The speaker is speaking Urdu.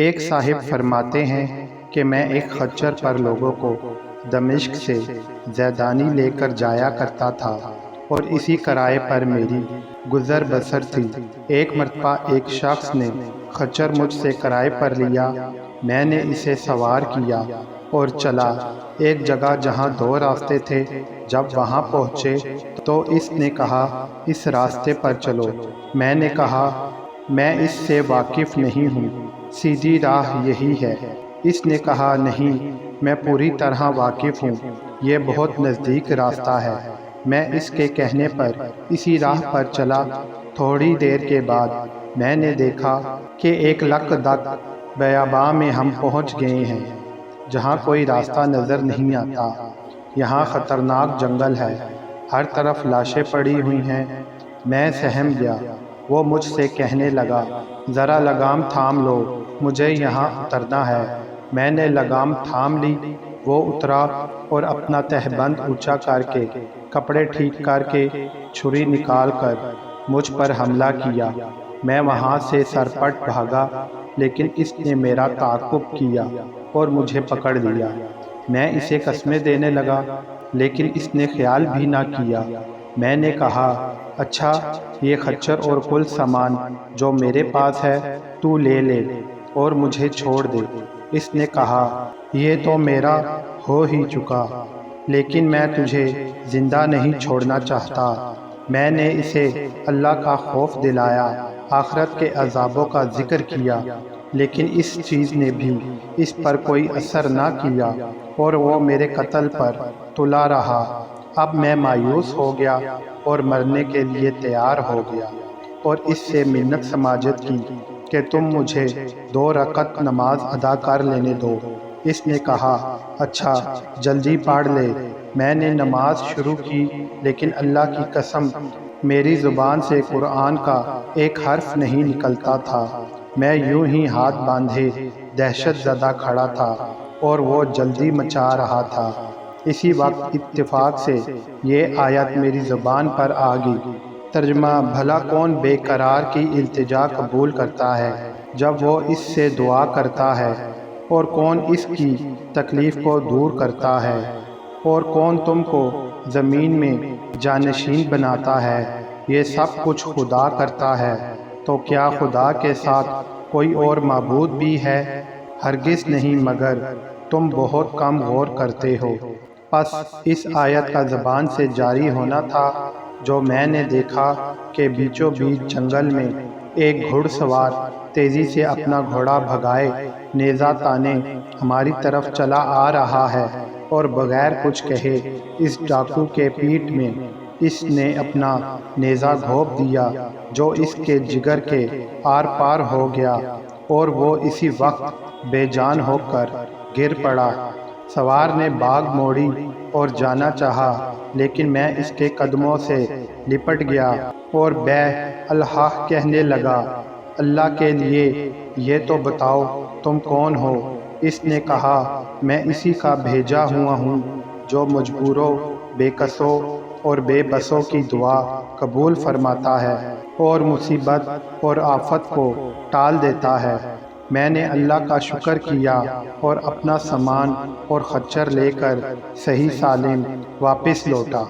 ایک صاحب فرماتے ہیں کہ میں ایک خچر پر لوگوں کو دمشق سے زیدانی لے کر جایا کرتا تھا اور اسی کرائے پر میری گزر بسر تھی۔ ایک مرتبہ ایک شخص نے خچر مجھ سے کرائے پر لیا، میں نے اسے سوار کیا اور چلا ایک جگہ جہاں دو راستے تھے۔ جب وہاں پہنچے تو اس نے کہا اس راستے پر چلو۔ میں نے کہا میں اس سے واقف نہیں ہوں، سیدھی راہ یہی ہے۔ اس نے کہا نہیں، میں پوری طرح واقف ہوں، یہ بہت نزدیک راستہ ہے۔ میں اس کے کہنے پر اسی راہ پر چلا۔ تھوڑی دیر کے بعد میں نے دیکھا کہ ایک لقدق بیاباں میں ہم پہنچ گئے ہیں جہاں کوئی راستہ نظر نہیں آتا۔ یہاں خطرناک جنگل ہے، ہر طرف لاشیں پڑی ہوئی ہیں۔ میں سہم گیا۔ وہ مجھ سے کہنے لگا ذرا لگام تھام لو، مجھے یہاں اترنا ہے۔ میں نے لگام تھام لی۔ وہ اترا اور اپنا تہبند اونچا کر کے، کپڑے ٹھیک کر کے، چھری نکال کر مجھ پر حملہ کیا۔ میں وہاں سے سرپٹ بھاگا، لیکن اس نے میرا تعاقب کیا اور مجھے پکڑ لیا۔ میں اسے قسمیں دینے لگا، لیکن اس نے خیال بھی نہ کیا۔ میں نے کہا اچھا، یہ خچر اور کل سامان جو میرے پاس ہے تو لے لے اور مجھے چھوڑ دے۔ اس نے کہا یہ تو میرا ہو ہی چکا، لیکن میں تجھے زندہ نہیں چھوڑنا چاہتا۔ میں نے اسے اللہ کا خوف دلایا، آخرت کے عذابوں کا ذکر کیا، لیکن اس چیز نے بھی اس پر کوئی اثر نہ کیا اور وہ میرے قتل پر تلا رہا۔ اب میں مایوس ہو گیا اور مرنے کے لیے تیار ہو گیا اور اس سے منت سماجت کی کہ تم مجھے 2 رکعت نماز ادا کر لینے دو۔ اس نے کہا اچھا، جلدی پڑھ لے۔ میں نے نماز شروع کی، لیکن اللہ کی قسم میری زبان سے قرآن کا ایک حرف نہیں نکلتا تھا۔ میں یوں ہی ہاتھ باندھے دہشت زدہ کھڑا تھا اور وہ جلدی مچا رہا تھا۔ اسی وقت اتفاق سے یہ آیت میری زبان پر آ گئی۔ ترجمہ: بھلا کون بے قرار کی التجا قبول کرتا ہے جب وہ اس سے دعا کرتا ہے، اور کون اس کی تکلیف کو دور کرتا ہے، اور کون تم کو زمین میں جانشین بناتا ہے؟ یہ سب کچھ خدا کرتا ہے، تو کیا خدا کے ساتھ کوئی اور معبود بھی ہے؟ ہرگز نہیں، مگر تم بہت کم غور کرتے ہو۔ پس اس آیت کا زبان سے جاری ہونا تھا جو میں نے دیکھا کہ بیچوں بیچ جنگل میں ایک گھڑ سوار تیزی سے اپنا گھوڑا بھگائے نیزہ تانے ہماری طرف چلا آ رہا ہے، اور بغیر کچھ کہے اس ڈاکو کے پیٹھ میں اس نے اپنا نیزہ گھونپ دیا جو اس کے جگر کے آر پار ہو گیا، اور وہ اسی وقت بے جان ہو کر گر پڑا۔ سوار نے باگ موڑی اور جانا چاہا، لیکن میں اس کے قدموں سے لپٹ گیا اور بے الحاح کہنے لگا اللہ کے لیے یہ تو بتاؤ تم کون ہو؟ اس نے کہا میں اسی کا بھیجا ہوا ہوں جو مجبوروں، بے کسوں اور بے بسوں کی دعا قبول فرماتا ہے اور مصیبت اور آفت کو ٹال دیتا ہے۔ میں نے اللہ کا شکر کیا اور اپنا سامان اور خچر لے کر صحیح سالم واپس لوٹا۔